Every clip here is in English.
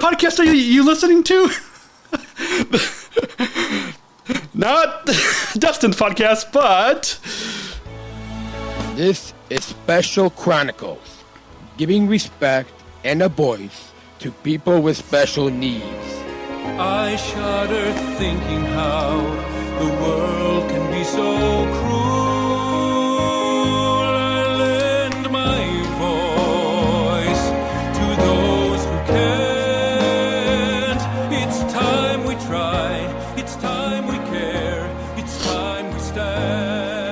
podcast are you listening to? Not Dustin's podcast, but... This is Special Chronicles, giving respect and a voice to people with special needs. I shudder thinking how the world can be so cruel. I lend my voice to those who can't. It's time we try, it's time we care, it's time we stand.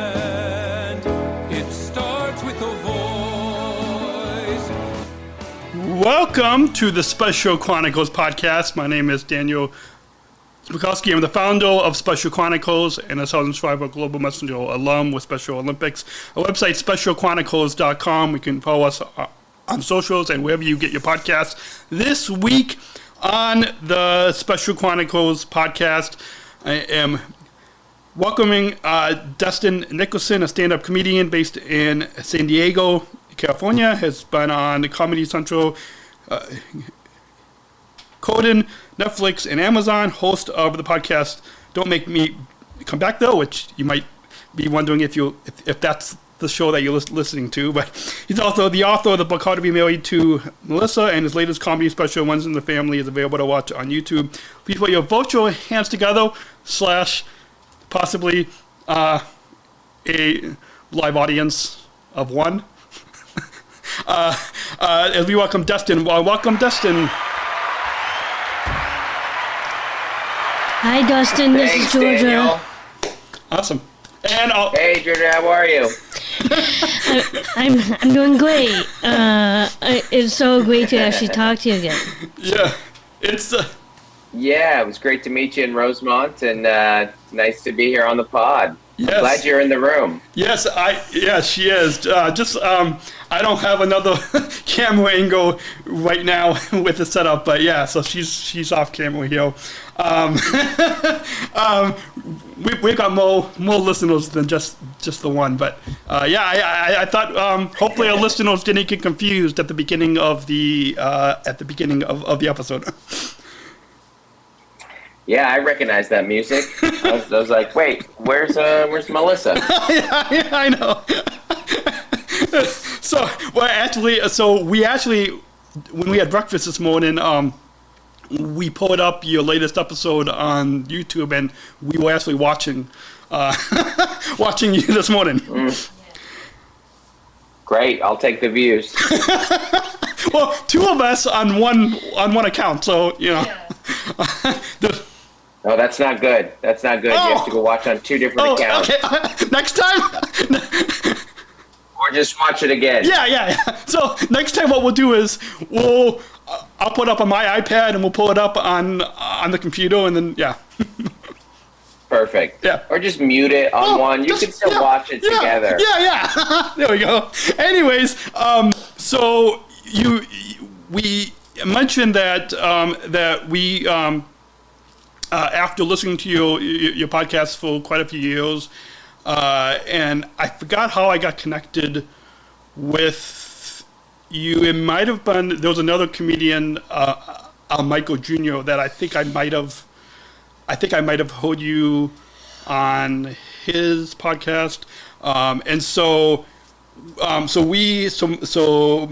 It starts with a voice. Welcome to the Special Chronicles podcast. My name is Daniel Smikowski. I'm the founder of Special Chronicles and a Southern Striver Global Messenger alum with Special Olympics. Our website, specialchronicles.com. You can follow us on socials and wherever you get your podcasts. This week on the Special Chronicles podcast, I am welcoming Dustin Nickerson, a stand-up comedian based in San Diego, California. Has been on Comedy Central, Conan, Netflix, and Amazon. Host of the podcast Don't Make Me Come Back, though, which you might be wondering if that's the show that you're listening to. But he's also the author of the book How to Be Married to Melissa, and his latest comedy special, Ones in the Family, is available to watch on YouTube. Please put your virtual hands together / possibly a live audience of one. As we welcome Dustin. Welcome, Dustin. Hi, Dustin. This is Georgia. Daniel. Awesome. And Hey, Georgia. How are you? I'm doing great. It's so great to actually talk to you again. yeah, it's Yeah, it was great to meet you in Rosemont, and nice to be here on the pod. Yes. Glad you're in the room. yes, she is. I don't have another camera angle right now with the setup, but yeah, so she's off camera here. We got more listeners than just the one, but I thought hopefully our listeners didn't get confused at the beginning of the episode. Yeah, I recognize that music. I was like, wait, where's Melissa? yeah, I know. So we actually, when we had breakfast this morning, we pulled up your latest episode on YouTube, and we were actually watching you this morning. Great, I'll take the views. Well, two of us on one account, so you know. No, that's not good. That's not good. You have to go watch on two different accounts. Okay. Next time. Or just watch it again. Yeah. So next time, what we'll do is I'll put it up on my iPad and we'll pull it up on the computer, and then Perfect. Yeah. Or just mute it on one. You can still watch it together. Yeah. There we go. Anyways, so we mentioned that we after listening to your podcast for quite a few years, and I forgot how I got connected with you. It might have been, there was another comedian, Michael Jr., that I think I might have heard you on his podcast, and so my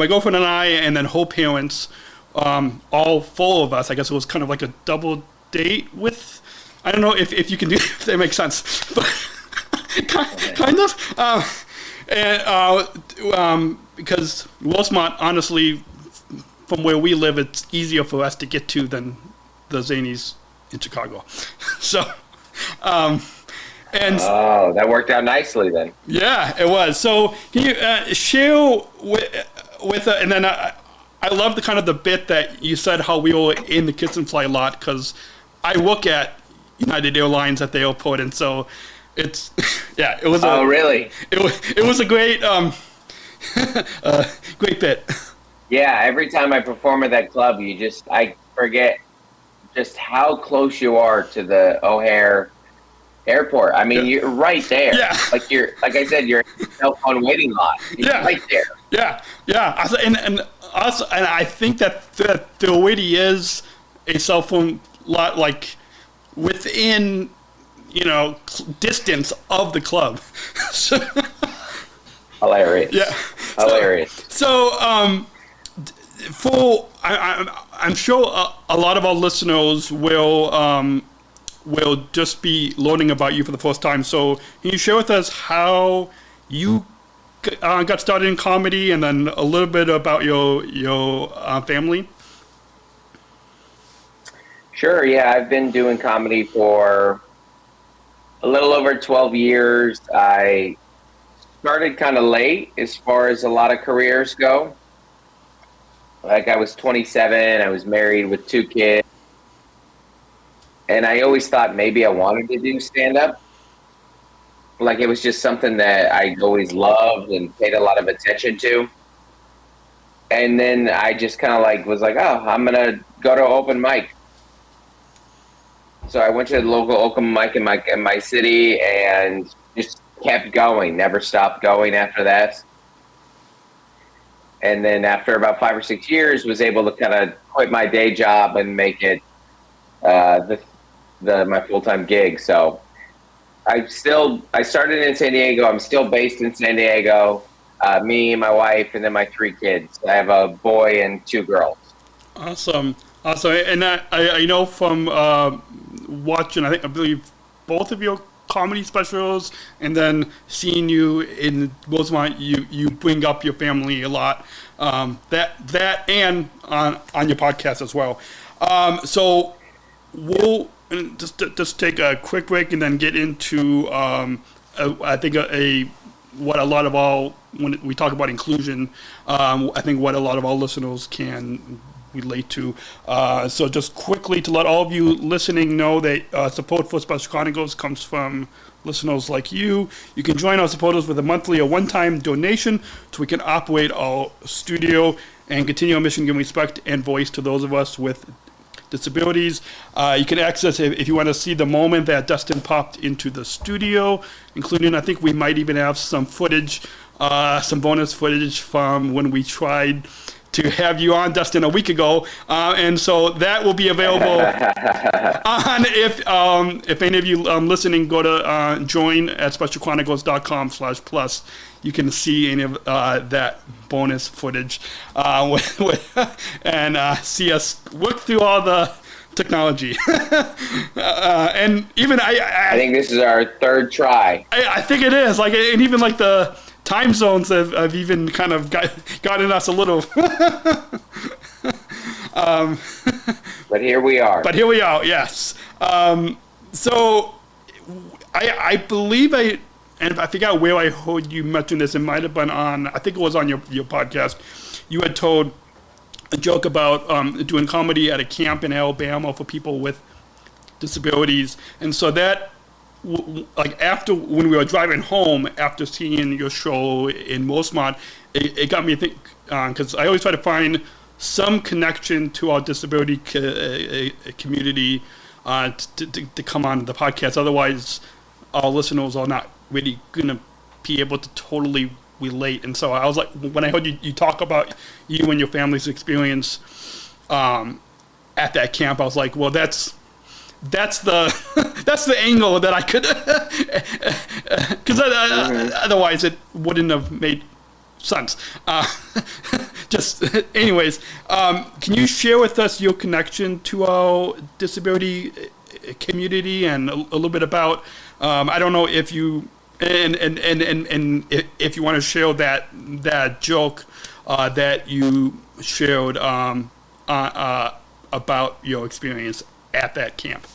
girlfriend and I, and then her parents, all four of us, I guess it was kind of like a double date with, I don't know if you can do, if that makes sense, but kind of, because Rosemont, honestly, from where we live, it's easier for us to get to than the Zanies in Chicago. So, and that worked out nicely then. Yeah, it was. So can you share with and then I love the kind of the bit that you said how we were in the kiss and fly lot, because I work at United Airlines at the airport, and so it's it was. Oh, really? It was a great great bit. Yeah, every time I perform at that club, I forget just how close you are to the O'Hare Airport. I mean, you're right there. Yeah. Like I said, you're in the cell phone waiting lot. You're right there. Yeah. And I think that the way he is a cell phone lot like within distance of the club. So, Hilarious. yeah. Hilarious. So, I'm sure a lot of our listeners will just be learning about you for the first time. So, can you share with us how you got started in comedy, and then a little bit about your family? Sure. Yeah, I've been doing comedy for a little over 12 years. I started kind of late as far as a lot of careers go. Like, I was 27, I was married with 2 kids, and I always thought maybe I wanted to do stand-up. Like, it was just something that I always loved and paid a lot of attention to. And then I just kind of like was like, oh, I'm gonna go to open mic. So I went to the local open mic in my city and just kept going, never stopped going after that. And then after about 5 or 6 years, was able to kind of quit my day job and make it my full-time gig. So I started in San Diego. I'm still based in San Diego. Me, my wife, and then my 3 kids. I have a boy and 2 girls. Awesome. And I know from watching, I believe both of your comedy specials, and then seeing you in Rosemont, you bring up your family a lot. That and on your podcast as well. So we'll just take a quick break and then get into I think what a lot of when we talk about inclusion, I think what a lot of our listeners can relate to. So just quickly to let all of you listening know that support for Special Chronicles comes from listeners like you. You can join our supporters with a monthly or one-time donation so we can operate our studio and continue our mission giving respect and voice to those of us with disabilities. You can access it if you want to see the moment that Dustin popped into the studio, including, I think we might even have some footage, some bonus footage from when we tried to have you on, Dustin, a week ago, and so that will be available on if any of you listening go to join at specialchronicles.com/plus. You can see any of that bonus footage and see us work through all the technology. And even I think this is our 3rd try. I think it is, like, and even like the time zones have even kind of gotten us a little. But here we are. Yes. So I believe and I forgot where I heard you mention this. It might have been on, I think it was on your podcast. You had told a joke about doing comedy at a camp in Alabama for people with disabilities. And so that, like, after, when we were driving home after seeing your show in Rosemont, it got me to think, because I always try to find some connection to our disability community to come on the podcast. Otherwise, our listeners are not really going to be able to totally relate. And so I was like, when I heard you talk about you and your family's experience at that camp, I was like, well, that's the angle that I could, because otherwise it wouldn't have made sense. Just anyways, can you share with us your connection to our disability community and a little bit about, I don't know if you and if you want to share that joke that you shared about your experience at that camp.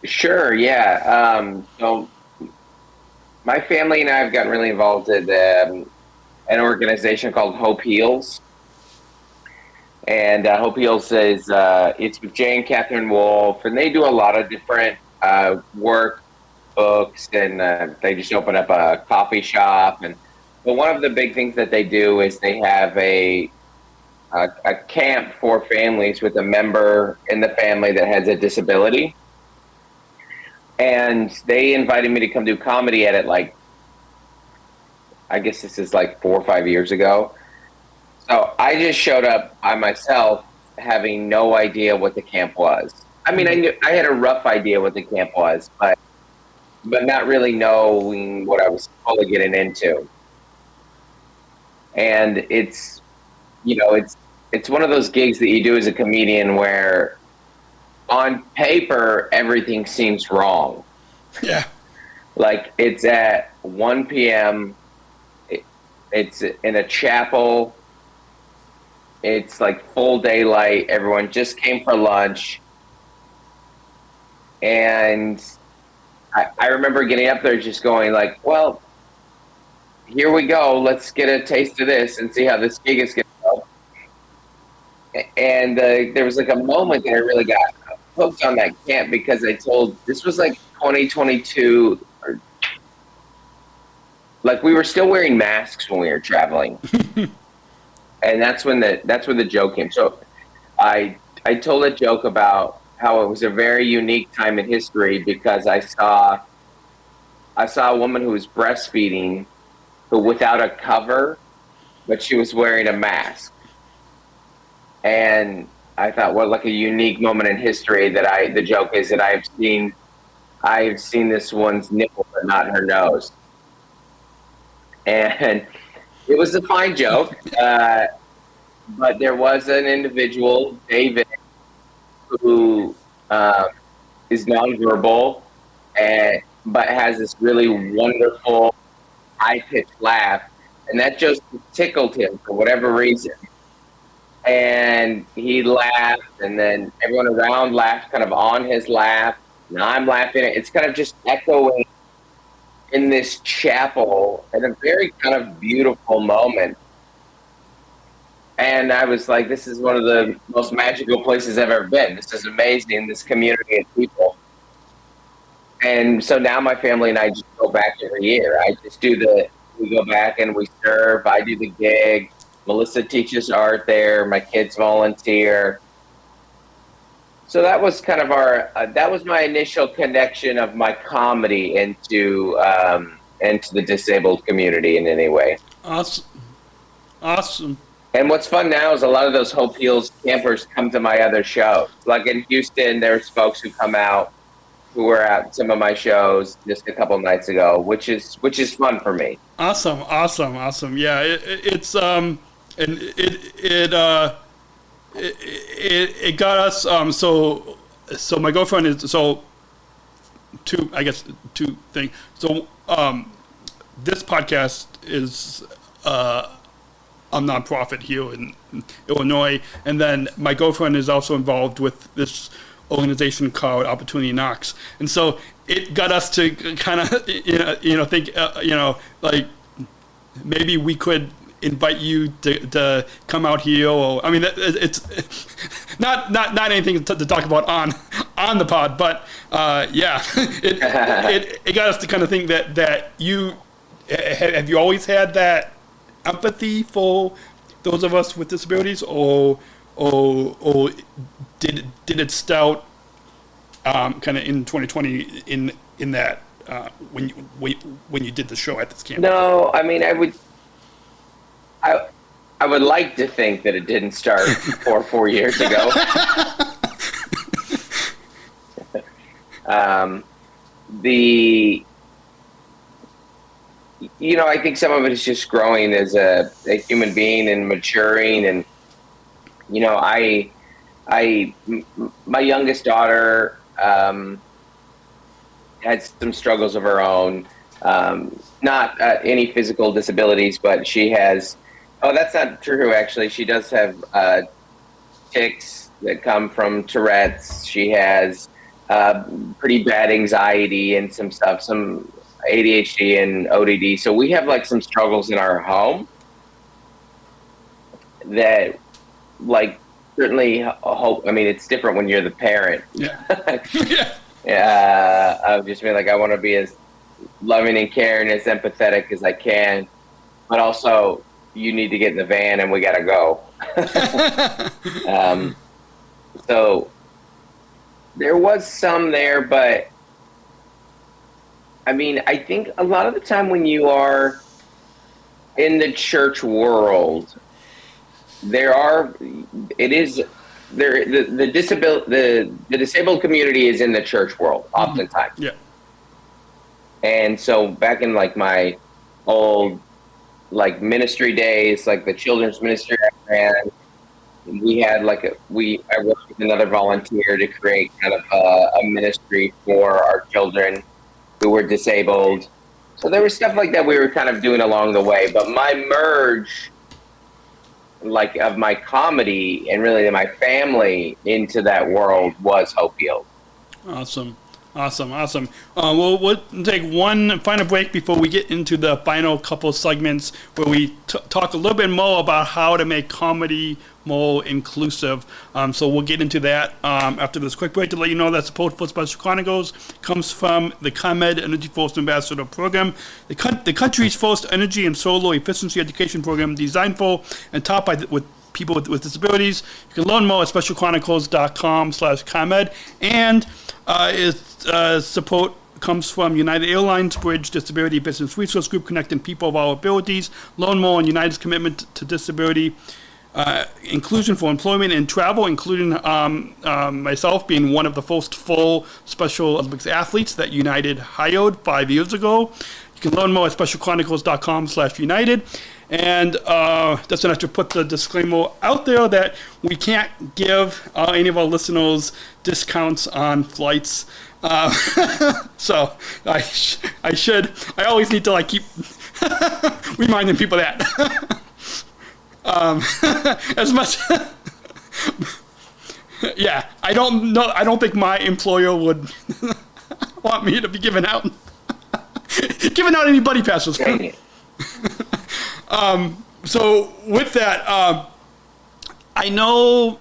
Sure, yeah. So my family and I have gotten really involved in an organization called Hope Heals. And Hope Heals is it's with Jane Catherine Wolfe, and they do a lot of different work, books, and they just open up a coffee shop. But one of the big things that they do is they have a camp for families with a member in the family that has a disability. And they invited me to come do comedy at it, like, I guess this is like 4 or 5 years ago. So I just showed up by myself having no idea what the camp was. I mean, I had a rough idea what the camp was, but not really knowing what I was fully getting into. And it's, it's one of those gigs that you do as a comedian where on paper everything seems wrong. Yeah. Like it's at 1 p.m. It's in a chapel. It's like full daylight. Everyone just came for lunch. And I remember getting up there just going like, well, here we go. Let's get a taste of this and see how this gig is going to go. And there was like a moment that I really got hooked on that camp because this was like 2022. Like we were still wearing masks when we were traveling. And that's when the joke came. So I told a joke about how it was a very unique time in history because I saw a woman who was breastfeeding who without a cover, but she was wearing a mask. And I thought, what like a unique moment in history the joke is that I've seen this one's nipple but not her nose. And it was a fine joke, but there was an individual, David, who is nonverbal, but has this really wonderful high-pitched laugh, and that just tickled him for whatever reason. And he laughed, and then everyone around laughed kind of on his laugh, and I'm laughing. It's kind of just echoing in this chapel at a very kind of beautiful moment. And I was like, this is one of the most magical places I've ever been. This is amazing, this community of people. And so now my family and I just go back every year. We go back and we serve. I do the gig. Melissa teaches art there. My kids volunteer. So that was kind of that was my initial connection of my comedy into the disabled community in any way. Awesome. And what's fun now is a lot of those Hope Heals campers come to my other shows. Like in Houston, there's folks who come out who were at some of my shows just a couple nights ago, which is fun for me. Awesome. Yeah, it's it got us. So my girlfriend is two things. So this podcast is a nonprofit here in Illinois, and then my girlfriend is also involved with this organization called Opportunity Knocks, and so it got us to kind of think like maybe we could invite you to come out here, or I mean it's not anything to talk about on the pod, but yeah, it got us to kind of think that you have you always had that empathy for those of us with disabilities, or did it start kind of in 2020 in that when you did the show at this camp? No, I mean I would like to think that it didn't start 4 years ago. I think some of it is just growing as a human being and maturing, and my youngest daughter had some struggles of her own, not any physical disabilities, but she has. Oh, that's not true. Actually, she does have tics that come from Tourette's. She has pretty bad anxiety and some stuff, some ADHD and ODD. So we have like some struggles in our home that, like, certainly hope. I mean, it's different when you're the parent. Yeah. I've just been like, I want to be as loving and caring, as empathetic as I can, but also you need to get in the van and we got to go. So there was some there, but I mean, I think a lot of the time when you are in the church world, it is the disabled community is in the church world oftentimes. Yeah. And so back in like my old like ministry days, like the children's ministry I ran, we had like I worked with another volunteer to create kind of a ministry for our children who were disabled. So there was stuff like that we were kind of doing along the way. But my merge, like of my comedy and really my family into that world was Hope Healed. Awesome. We'll take one final break before we get into the final couple segments where we talk a little bit more about how to make comedy more inclusive. So we'll get into that after this quick break to let you know that support for Special Chronicles comes from the ComEd Energy Force Ambassador Program, the country's first energy and solar efficiency education program designed for and taught by with people with disabilities. You can learn more at specialchronicles.com/ComEd. And support comes from United Airlines Bridge Disability Business Resource Group, connecting people of all abilities. Learn more on United's commitment to disability inclusion for employment and travel, including myself being one of the first full Special Olympics athletes that United hired 5 years ago. You can learn more at specialchronicles.com/United. And Dustin, I have to put the disclaimer out there that we can't give any of our listeners discounts on flights. So I always need to like keep reminding people that. As much, yeah, I don't think my employer would want me to be giving out any buddy passes. So with that, I know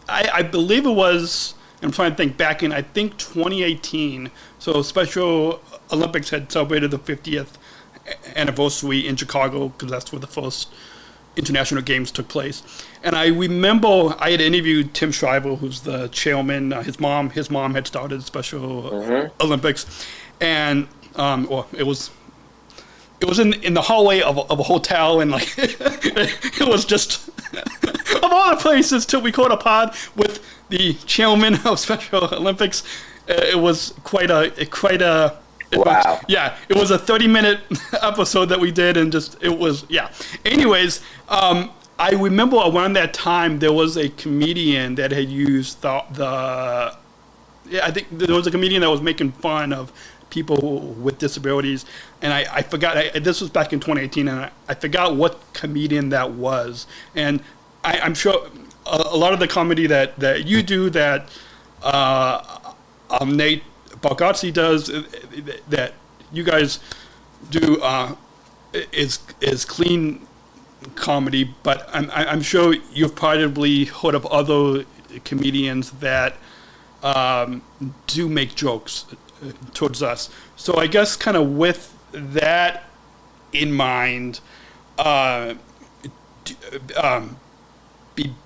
I believe it was, I'm trying to think back in, I think 2018. So Special Olympics had celebrated the 50th anniversary in Chicago because that's where the first international games took place. And I remember I had interviewed Tim Shriver, who's the chairman. His mom had started Special Olympics, and it was in the hallway of a hotel, and like it was just of all the places to record a pod with the chairman of Special Olympics. It was quite a Wow. It was a 30-minute episode that we did, and Anyways, I remember around that time there was a comedian that had used I think there was a comedian that was making fun of people with disabilities, and I forgot. This was back in 2018, and I forgot what comedian that was. And I'm sure a lot of the comedy that you do, that Nate Bargatze does, that you guys do, is clean comedy. But I'm sure you've probably heard of other comedians that do make jokes towards us. So I guess kind of with that in mind,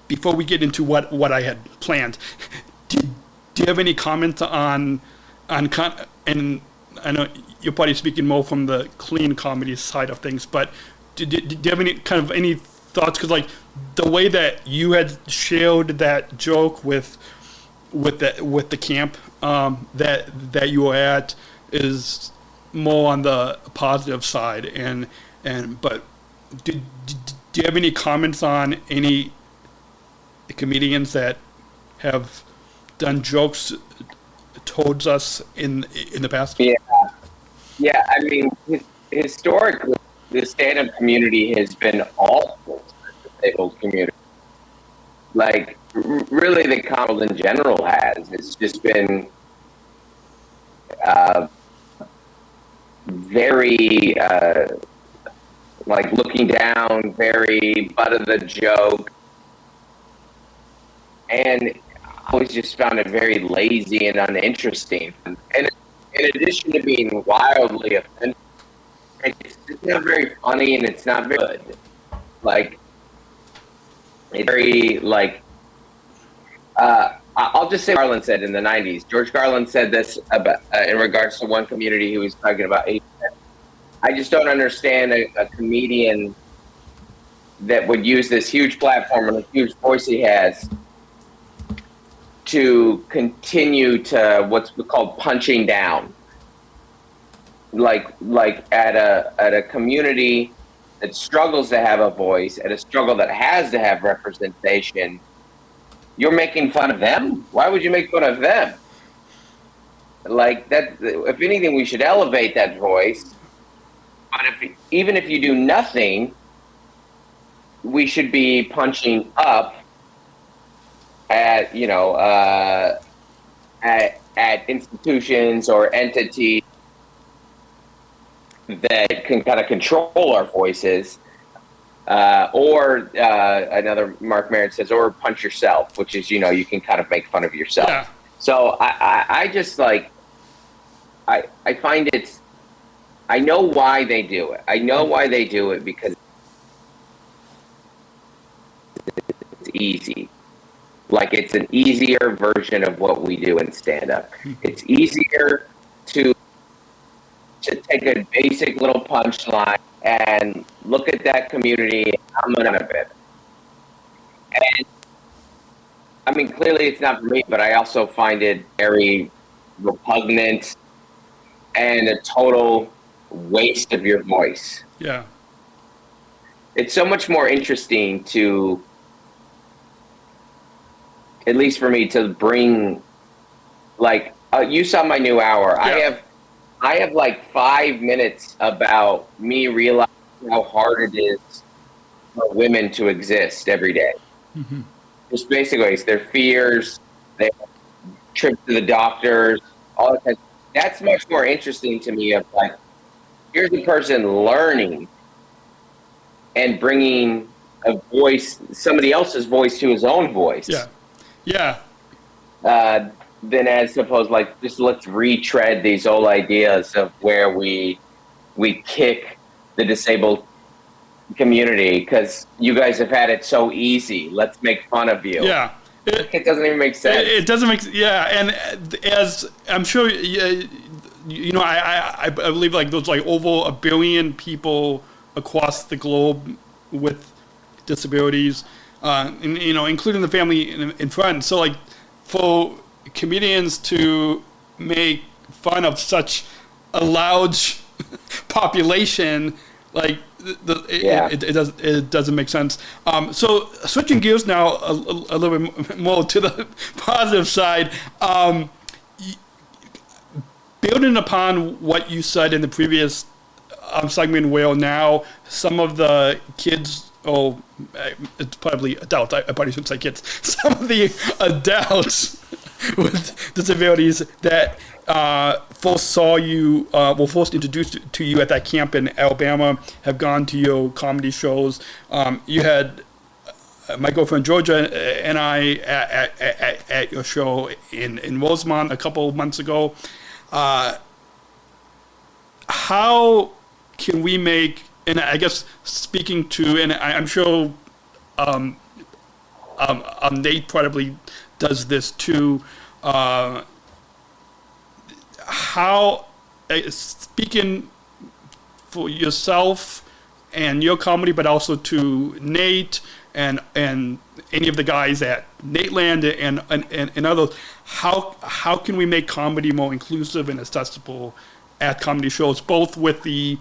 before we get into what I had planned, do you have any comments on and I know you're probably speaking more from the clean comedy side of things, but do you have any thoughts? Because like the way that you had shared that joke with the camp that you were at is more on the positive side, but do you have any comments on any comedians that have done jokes towards us in the past? Yeah. I mean, historically, the stand-up community has been awful to the disabled community. Like, really, the comedy in general has. It's just been very like looking down, very butt of the joke, and I always just found it very lazy and uninteresting. And in addition to being wildly offensive, it's not very funny and it's not very good. Like, it's very, like, I'll just say what Garland said in the 90s. George Garland said this about, in regards to one community he was talking about. I just don't understand a comedian that would use this huge platform and a huge voice he has to continue to what's called punching down, like at a community that struggles to have a voice, at a struggle that has to have representation. You're making fun of them. Why would you make fun of them? Like that. If anything, we should elevate that voice. But even if you do nothing, we should be punching up at at institutions or entities that can kind of control our voices, or another Mark Maron says, or punch yourself, which is you can kind of make fun of yourself. Yeah. So I just like I find it's. I know why they do it. I know why they do it because it's easy. Like it's an easier version of what we do in stand-up. It's easier to take a basic little punchline and look at that community and come out of it. And I mean, clearly it's not for me, but I also find it very repugnant and a total waste of your voice. Yeah. It's so much more interesting to, at least for me, to bring, like, you saw my new hour. Yeah. I have like 5 minutes about me realizing how hard it is for women to exist every day. Mm-hmm. Just basically, it's their fears, their trips to the doctors, all that. That's much more interesting to me. Of like, here's a person learning and bringing a voice, somebody else's voice, to his own voice. Yeah. Yeah. Then as opposed, like, just let's retread these old ideas of where we kick the disabled community because you guys have had it so easy. Let's make fun of you. Yeah. It doesn't even make sense. It doesn't make, yeah, and as I'm sure, I believe like there's like over 1 billion people across the globe with disabilities, and, including the family and friends. So like for comedians to make fun of such a large population, like it doesn't make sense. So switching gears now a little bit more to the positive side, building upon what you said in the previous segment, where now some of the kids, it's probably adults, I probably shouldn't say kids, some of the adults with disabilities that first saw you, were first introduced to you at that camp in Alabama, have gone to your comedy shows. You had my girlfriend Georgia and I at your show in Rosemont a couple of months ago. How can we make, and I guess speaking to, and I'm sure Nate probably does this too, how, speaking for yourself and your comedy, but also to Nate and any of the guys at Nateland and others, how can we make comedy more inclusive and accessible at comedy shows, both with the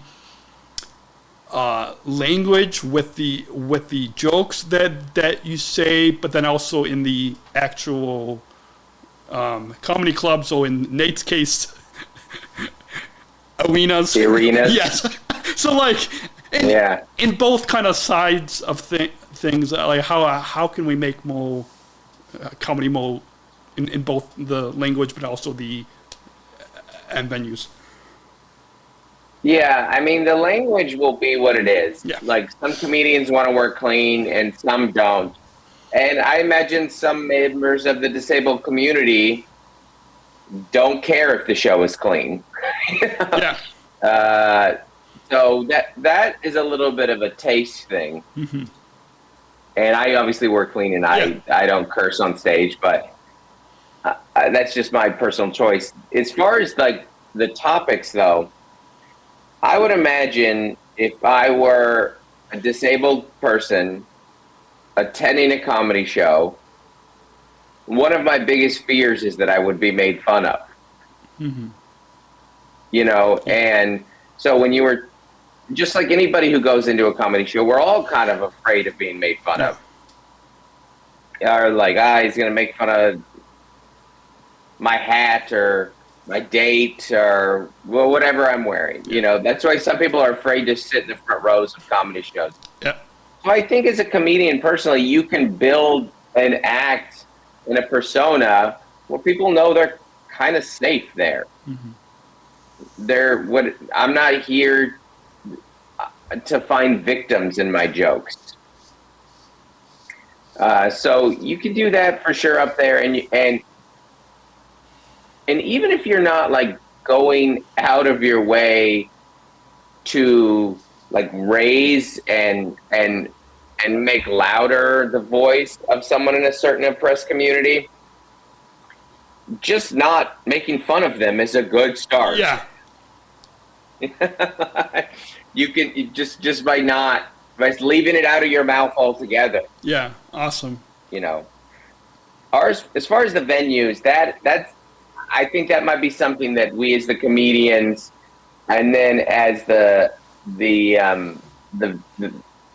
language, with the jokes that you say, but then also in the actual comedy clubs, or in Nate's case, arenas. The arenas. Yes. So like, in both kind of sides of things, like how can we make more comedy more in both the language, but also the and venues. Yeah, I mean, the language will be what it is. Yeah. Like, some comedians want to work clean and some don't. And I imagine some members of the disabled community don't care if the show is clean. Yeah. So that is a little bit of a taste thing. Mm-hmm. And I obviously work clean, and I don't curse on stage, but that's just my personal choice. As far as, like, the topics, though, I would imagine if I were a disabled person attending a comedy show, one of my biggest fears is that I would be made fun of. You know, and so when you were, just like anybody who goes into a comedy show, we're all kind of afraid of being made fun of. Or like, he's going to make fun of my hat or my date or whatever I'm wearing. You know, that's why some people are afraid to sit in the front rows of comedy shows. Yeah. So I think as a comedian, personally, you can build an act in a persona where people know they're kind of safe there. I'm not here to find victims in my jokes. So you can do that for sure up there, and even if you're not like going out of your way to like raise and make louder the voice of someone in a certain oppressed community, just not making fun of them is a good start. Yeah. You can just by leaving it out of your mouth altogether. Yeah. Awesome. You know, as far as the venues, that's I think that might be something that we as the comedians, and then as the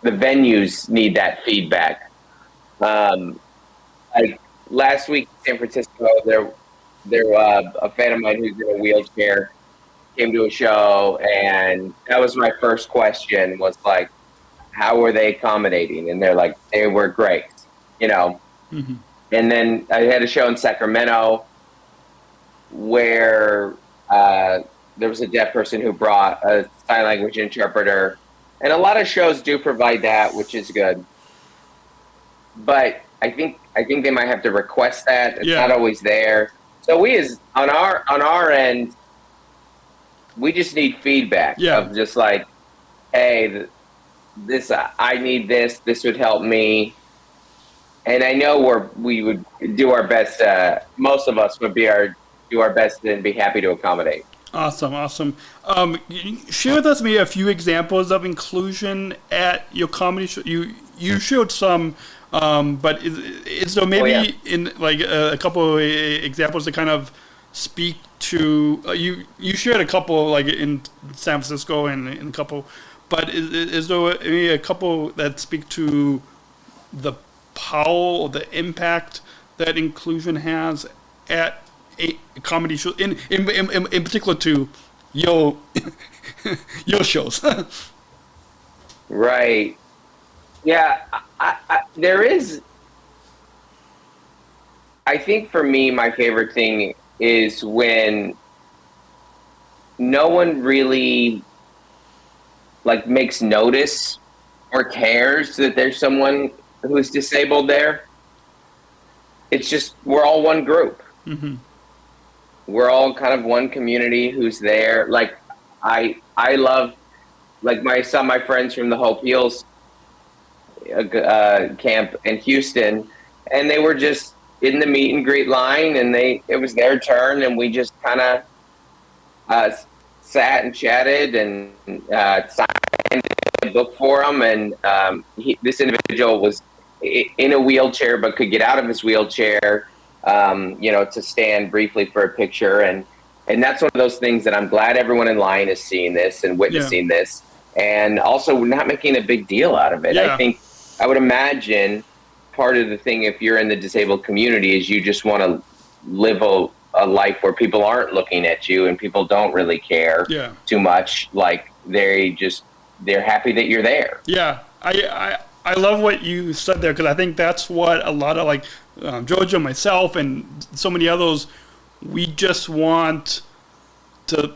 venues need that feedback. Like last week in San Francisco, there a fan of mine who's in a wheelchair came to a show, and that was my first question, was like, how were they accommodating? And they're like, they were great, you know. And then I had a show in Sacramento where there was a deaf person who brought a sign language interpreter, and a lot of shows do provide that, which is good. But I think they might have to request that. It's not always there. So we, as on our end, we just need feedback of just like, hey, this I need this. This would help me. And I know we would do our best. Most of us would do our best and be happy to accommodate. Awesome. Share with us maybe a few examples of inclusion at your comedy show. You showed some, but is there maybe in like a couple of examples that kind of speak to you shared a couple like in San Francisco and in a couple, but is there maybe a couple that speak to the power or the impact that inclusion has at a comedy show, in particular to your shows? Right. Yeah, there is. I think for me, my favorite thing is when no one really like makes notice or cares that there's someone who's disabled there. It's just, we're all one group. We're all kind of one community who's there. Like I love, like some of my friends from the Hope Heals camp in Houston, and they were just in the meet and greet line, and it was their turn, and we just kind of sat and chatted and signed a book for them. And this individual was in a wheelchair but could get out of his wheelchair, to stand briefly for a picture. And that's one of those things that I'm glad everyone in line is seeing this and witnessing this, and also not making a big deal out of it. I would imagine part of the thing, if you're in the disabled community, is you just want to live a life where people aren't looking at you and people don't really care too much. Like they're happy that you're there. Yeah. I love what you said there, because I think that's what a lot of like Georgia, myself, and so many others, we just want to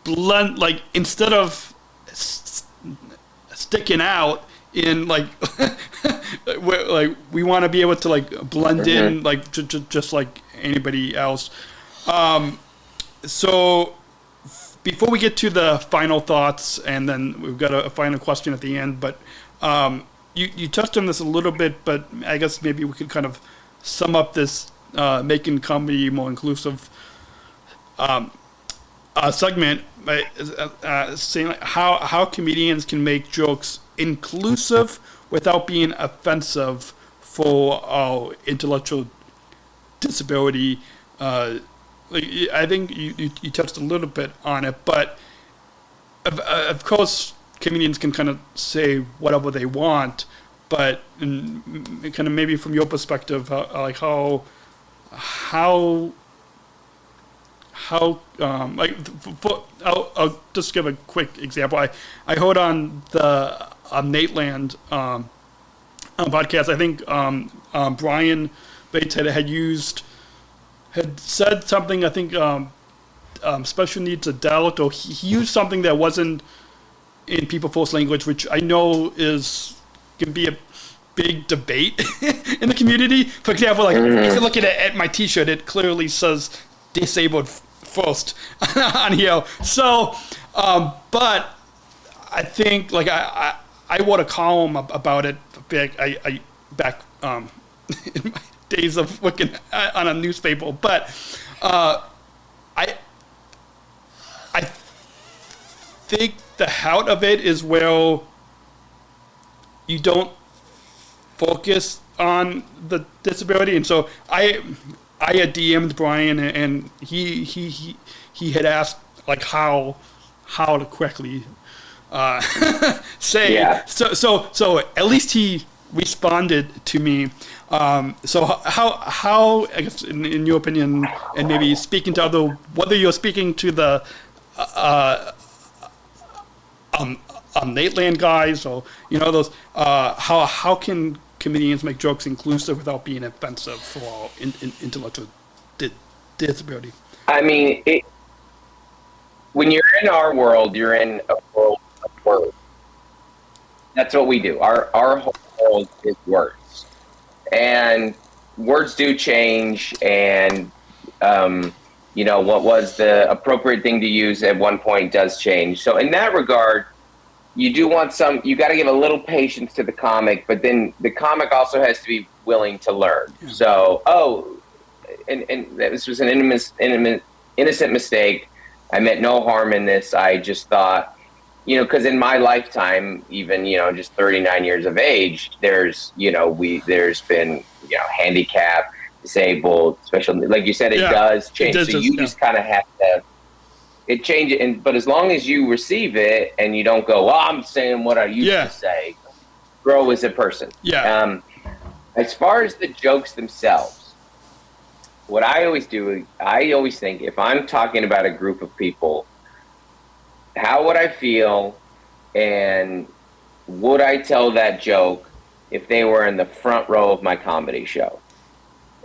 blend, like instead of sticking out in like, we want to be able to like blend in like just like anybody else. So before we get to the final thoughts, and then we've got a final question at the end, but you touched on this a little bit, but I guess maybe we could kind of sum up this making comedy more inclusive segment by saying like how comedians can make jokes inclusive without being offensive for intellectual disability. I think you touched a little bit on it, but of course, comedians can kind of say whatever they want, but kind of maybe from your perspective, how I'll just give a quick example. I heard on the Nate Land podcast, I think Brian Bates had said something, I think special needs adult, or he used something that wasn't in people first language, which I know can be a big debate in the community. For example, like if you look at my T-shirt, it clearly says disabled first on here. So, but I think like I wrote a column about it back in my days of working on a newspaper, but I think the heart of it is where you don't focus on the disability, and so I had DM'd Brian, and he had asked like how to correctly say. Yeah. So at least he responded to me. So how I guess in your opinion, and maybe speaking to whether you're speaking to the Nate Land guys, or those, how can comedians make jokes inclusive without being offensive for intellectual disability? I mean, when you're in our world, you're in a world of words. That's what we do. Our whole world is words, and words do change. And what was the appropriate thing to use at one point does change. So in that regard, you do want you got to give a little patience to the comic, but then the comic also has to be willing to learn. Yeah. So, and this was an innocent mistake. I meant no harm in this. I just thought, because in my lifetime, even, just 39 years of age, there's been, handicap, disabled, special, like you said, it does change. So you just kind of have to, it changes. But as long as you receive it and you don't go, I'm saying what I used to say, grow as a person. Yeah. As far as the jokes themselves, what I always do, I always think if I'm talking about a group of people, how would I feel, and would I tell that joke if they were in the front row of my comedy show?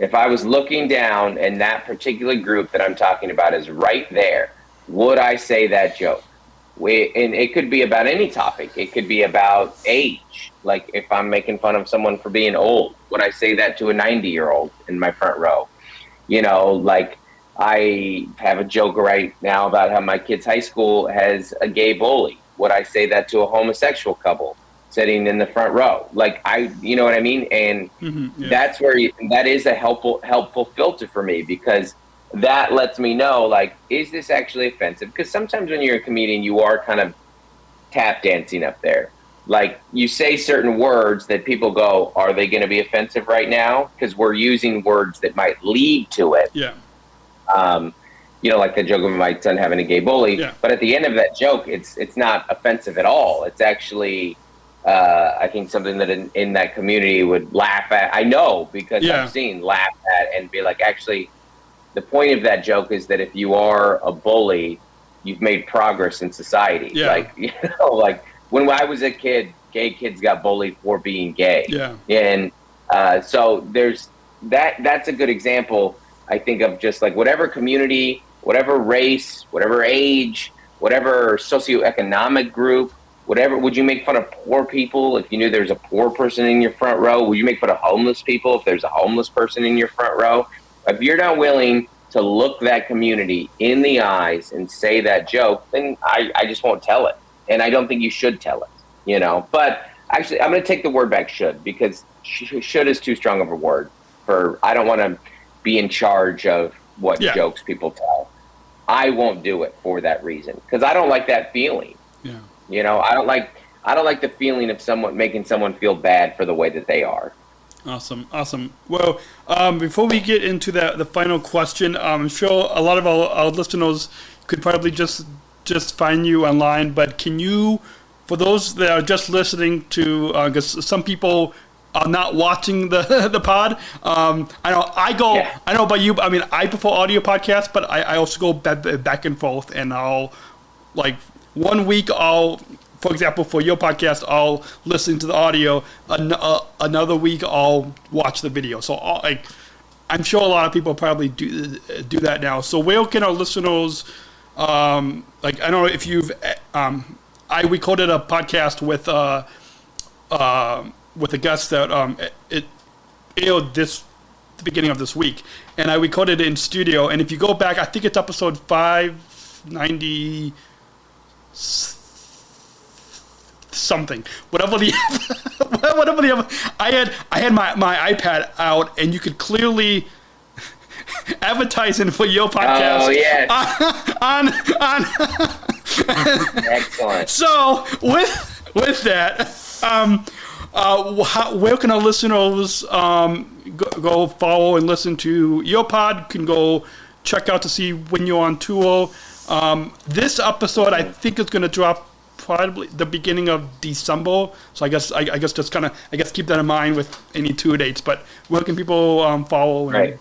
If I was looking down and that particular group that I'm talking about is right there, would I say that joke? And it could be about any topic. It could be about age. Like if I'm making fun of someone for being old, would I say that to a 90-year-old in my front row? Like I have a joke right now about how my kid's high school has a gay bully. Would I say that to a homosexual couple sitting in the front row? Like you know what I mean? And that's where that is a helpful filter for me, because that lets me know, like, is this actually offensive? Because sometimes when you're a comedian, you are kind of tap dancing up there. Like you say certain words that people go, are they going to be offensive right now? Because we're using words that might lead to it. Yeah. Like the joke of my son having a gay bully. Yeah. But at the end of that joke, it's not offensive at all. It's actually, I think, something that in that community would laugh at. I know, because I've seen laugh at and be like, actually, the point of that joke is that if you are a bully, you've made progress in society. Yeah. Like when I was a kid, gay kids got bullied for being gay. Yeah. And so there's that's a good example, I think, of just like whatever community, whatever race, whatever age, whatever socioeconomic group, whatever. Would you make fun of poor people if you knew there's a poor person in your front row? Would you make fun of homeless people if there's a homeless person in your front row? If you're not willing to look that community in the eyes and say that joke, then I just won't tell it. And I don't think you should tell it, But actually, I'm going to take the word back, should, because should is too strong of a word. I don't want to be in charge of what jokes people tell. I won't do it for that reason, because I don't like that feeling. Yeah. I don't like the feeling of making someone feel bad for the way that they are. Awesome. Well, before we get into the final question, I'm sure a lot of our listeners could probably just find you online, but can you, for those that are just listening to, because some people are not watching the pod. I know about you. I mean, I prefer audio podcasts, but I also go back and forth, and I'll, like, 1 week for example, for your podcast, I'll listen to the audio. Another week, I'll watch the video. So, I'm sure a lot of people probably do that now. So, where can our listeners, I don't know if you've, I recorded a podcast with a guest that it aired the beginning of this week, and I recorded it in studio. And if you go back, I think it's episode 590. Something, whatever the I had my iPad out, and you could clearly advertising for your podcast. Oh yes. on Excellent. So with that, where can our listeners go follow and listen to your pod? Can go check out to see when you're on tour. This episode, I think, is going to drop probably the beginning of December. So I guess just kind of keep that in mind with any tour dates. But where can people follow? Right.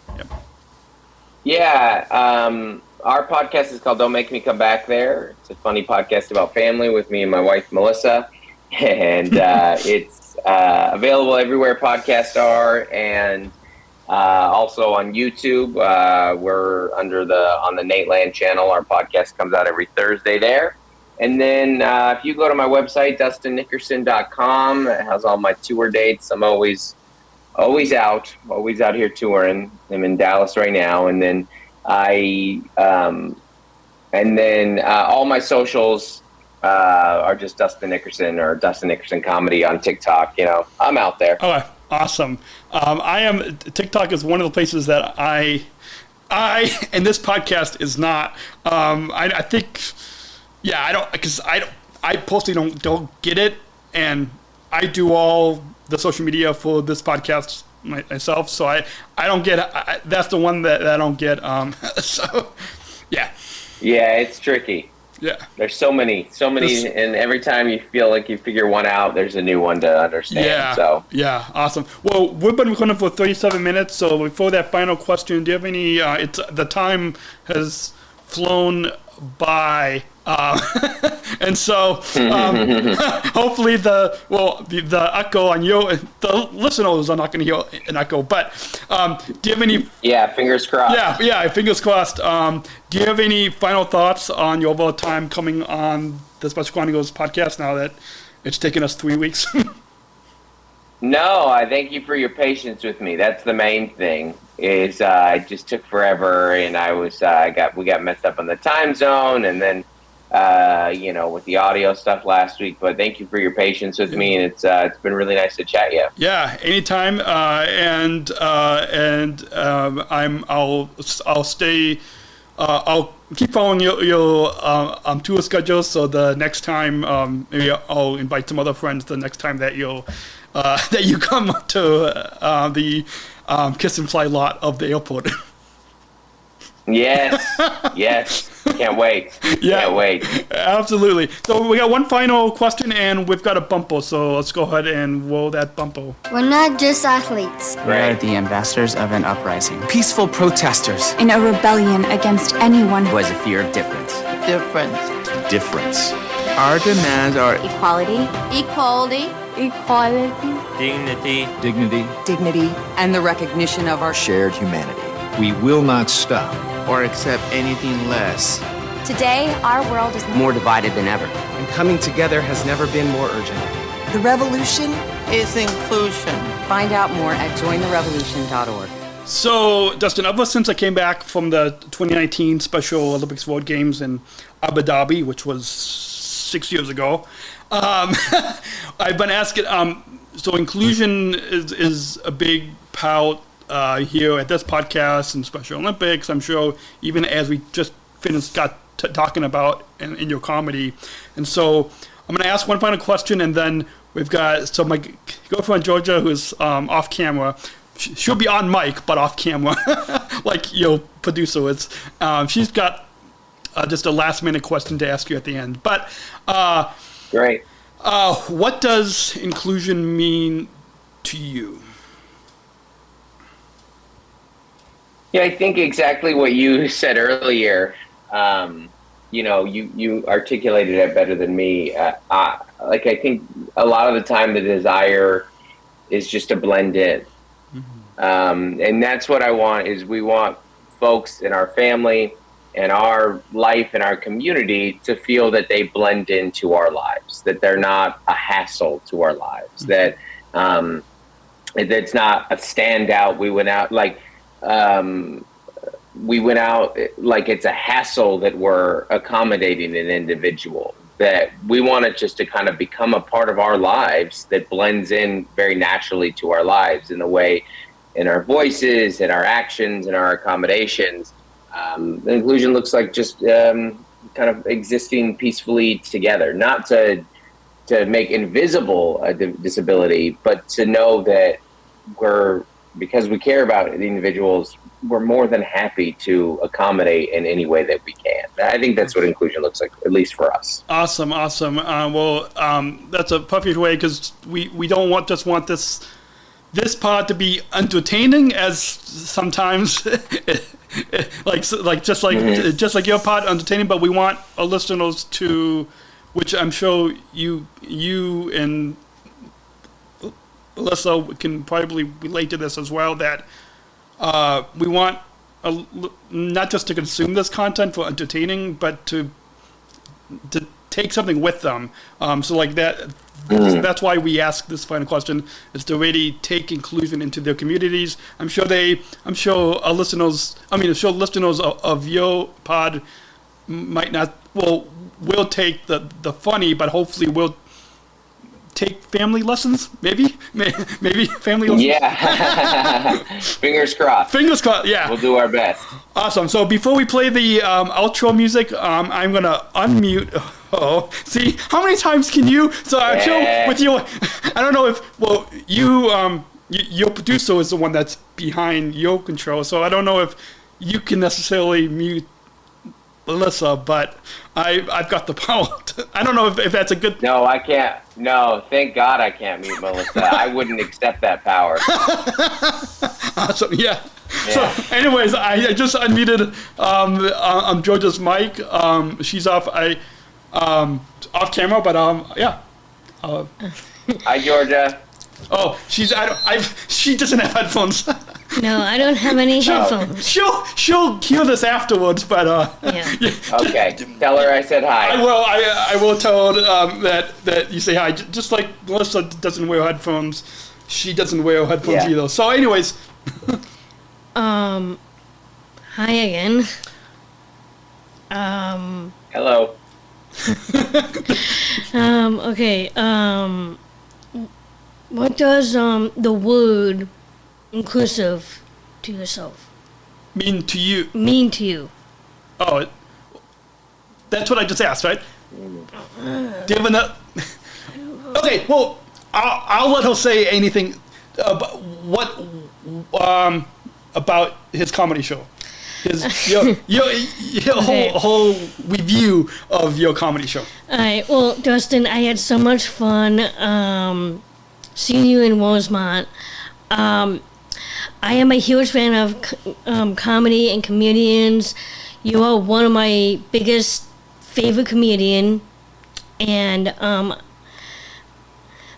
Yeah. Our podcast is called Don't Make Me Come Back There. It's a funny podcast about family with me and my wife, Melissa. And it's available everywhere podcasts are, and also on YouTube. We're on the Nateland channel. Our podcast comes out every Thursday there. And then if you go to my website, DustinNickerson.com, it has all my tour dates. I'm always out here touring. I'm in Dallas right now. And then all my socials are just Dustin Nickerson or Dustin Nickerson Comedy on TikTok. You know, I'm out there. Okay, awesome. TikTok is one of the places that I and this podcast is not. I think. Yeah, I personally don't get it, and I do all the social media for this podcast myself, so I don't get it. That's the one that I don't get. So, yeah. Yeah, it's tricky. Yeah. There's so many, and every time you feel like you figure one out, there's a new one to understand. Yeah. So. Yeah, awesome. Well, we've been recording for 37 minutes, so before that final question, do you have any? The time has flown by. And so hopefully the echo on the listeners are not going to hear an echo, but do you have any fingers crossed. Yeah, fingers crossed. Do you have any final thoughts on your overall time coming on the Special Chronicles podcast now that it's taken us 3 weeks? No, I thank you for your patience with me. That's the main thing. Is it just took forever, and we got messed up on the time zone, and then with the audio stuff last week. But thank you for your patience with me, and it's been really nice to chat you. Yeah, anytime. I'll stay. I'll keep following your tour schedule. So the next time, maybe I'll invite some other friends. The next time that you come to the Kiss and Fly lot of the airport. Yes. Can't wait. Yeah, can't wait. Absolutely. So we got one final question, and we've got a bumper. So let's go ahead and roll that bumper. We're not just athletes. We are the ambassadors of an uprising. Peaceful protesters. In a rebellion against anyone who has a fear of difference. Difference. Our demands are equality, dignity, and the recognition of our shared humanity. we will not stop or accept anything less. Today, our world is more divided than ever. And coming together has never been more urgent. The revolution is inclusion. Find out more at jointherevolution.org. So, Dustin, ever since I came back from the 2019 Special Olympics World Games in Abu Dhabi, which was 6 years ago, I've been asking, so inclusion is a big part here at this podcast and Special Olympics. I'm sure even as we just got talking about in your comedy. And so I'm gonna ask one final question, and then we've got my girlfriend Georgia, who's off camera. She'll be on mic, but off camera, like your producer is. She's got just a last minute question to ask you at the end. But great. What does inclusion mean to you? Yeah, I think exactly what you said earlier. You articulated it better than me. I think a lot of the time the desire is just to blend in. And that's what I want, is we want folks in our family and our life and our community to feel that they blend into our lives, that they're not a hassle to our lives, that it's not a standout. We went out like it's a hassle that we're accommodating an individual, that we want it just to kind of become a part of our lives that blends in very naturally to our lives in the way, in our voices, in our actions, in our accommodations. Inclusion looks like just kind of existing peacefully together, not to make invisible a disability, but to know that because we care about the individuals, we're more than happy to accommodate in any way that we can. I think that's what inclusion looks like, at least for us. Awesome. That's a perfect way, because we don't want this part to be entertaining, as sometimes just like your part entertaining, but we want our listeners to, which I'm sure you and Alyssa can probably relate to this as well, that we want not just to consume this content for entertaining, but to take something with them. So like that. That's why we ask this final question, is to really take inclusion into their communities. I'm sure our listeners, listeners of your pod might not, will take the funny, but hopefully will take family lessons, maybe family lessons. Yeah. Fingers crossed. Fingers crossed, yeah. We'll do our best. Awesome. So before we play the outro music, I'm going to unmute. Oh, see, how many times can you? So I'm sure with you, I don't know if, your producer is the one that's behind your control, so I don't know if you can necessarily mute Alyssa, but I've got the power. I don't know if that's a good. No, I can't. No, thank God I can't mute Melissa. I wouldn't accept that power. Awesome. Yeah. So, anyways, I just unmuted Georgia's mic. She's off. Off camera, but yeah. Hi, Georgia. Oh, she doesn't have headphones. No, I don't have any headphones. She'll hear this afterwards, but yeah. Okay, tell her I said hi. I will tell her that you say hi. Just like Melissa doesn't wear headphones, she doesn't wear headphones either. So, anyways. Hi again. Hello. Okay. What does the word inclusive to yourself mean to you? Mean to you? Oh, that's what I just asked, right? Do you have another? Okay. Well, I'll let her say anything. About his comedy show. Your whole review of your comedy show. All right. Well, Dustin, I had so much fun seeing you in Rosemont. I am a huge fan of comedy and comedians. You are one of my biggest favorite comedian, and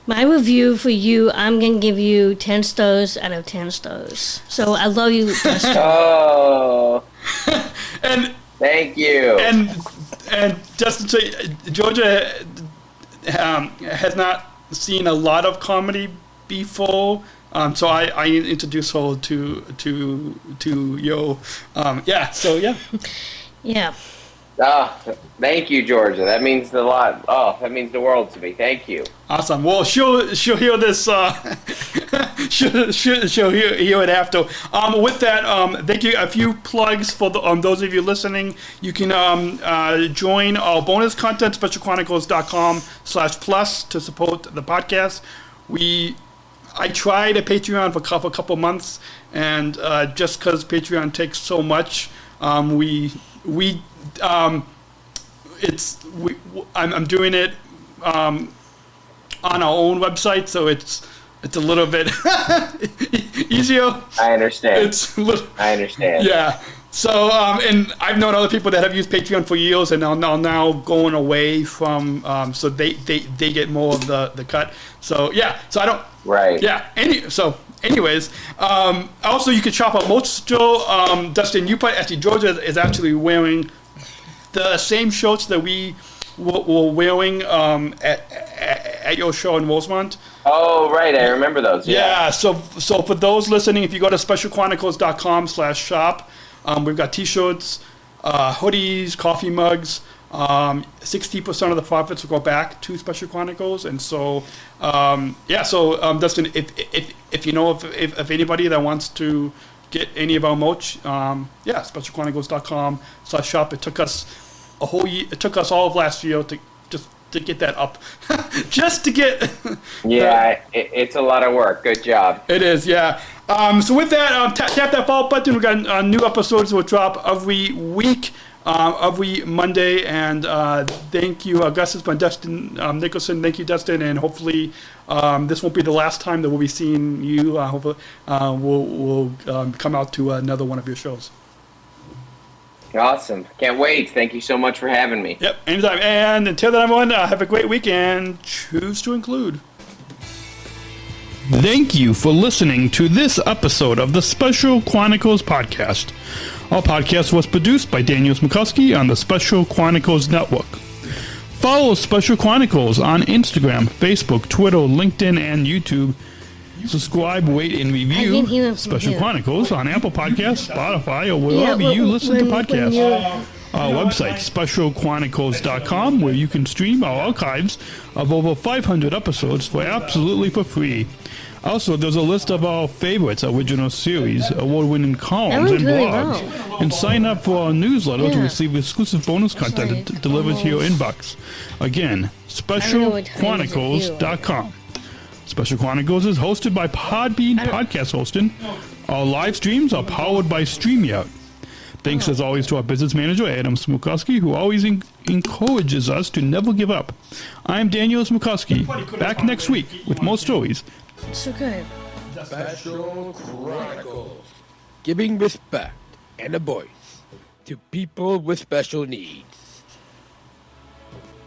my review for you, I'm going to give you 10 stars out of 10 stars. So I love you, Dustin. Oh. And thank you. And just to say, Georgia has not seen a lot of comedy before. So I introduced her to Yo. So yeah. Yeah. Thank you, Georgia. That means a lot. Oh, that means the world to me. Thank you. Awesome. Well, she'll hear this. she'll hear it after. With that, thank you. A few plugs for those of you listening. You can join our bonus content, specialchronicles.com/plus to support the podcast. I tried a Patreon for a couple months, and just because Patreon takes so much, I'm doing it on our own website, so it's a little bit easier. I understand. I understand. Yeah. So, and I've known other people that have used Patreon for years and are now going away from, so they get more of the cut. So, yeah. So I don't. Right. Yeah. Anyways, also you can shop at merch store. Dustin, Georgia is actually wearing the same shirts that we were wearing at your show in Rosemont. Oh, right. I remember those. Yeah. So for those listening, if you go to specialchronicles.com/shop, we've got T-shirts, hoodies, coffee mugs. 60% of the profits will go back to Special Chronicles, and so Dustin, if you know if anybody that wants to get any of our merch, specialchronicles.com/shop. It took us a whole year. It took us all of last year to get that up, just to get. It's a lot of work. Good job. It is, yeah. So with that, tap that follow button. We've got new episodes that will drop every week. Every Monday, and thank you, Augustus, by Dustin Nickerson. Thank you, Dustin, and hopefully this won't be the last time that we'll be seeing you. Hopefully we'll come out to another one of your shows. Awesome. Can't wait. Thank you so much for having me. Yep, anytime. And until then, everyone, have a great week and choose to include. Thank you for listening to this episode of the Special Chronicles podcast. Our podcast was produced by Daniel Smukowski on the Special Chronicles Network. Follow Special Chronicles on Instagram, Facebook, Twitter, LinkedIn, and YouTube. Subscribe, rate, and review Special Chronicles on Apple Podcasts, Spotify, or wherever you listen to podcasts. Our website, specialchronicles.com, where you can stream our archives of over 500 episodes for free. Also, there's a list of our favorites, original series, award-winning columns, and blogs. And sign up for our newsletter to receive exclusive bonus content delivered to your inbox. Again, specialchronicles.com. Special Chronicles is hosted by Podbean Podcast Hosting. Our live streams are powered by StreamYard. Thanks as always to our business manager, Adam Smukowski, who always encourages us to never give up. I'm Daniel Smukowski, back next week with more stories. It's okay. Special Chronicles. Giving respect and a voice to people with special needs.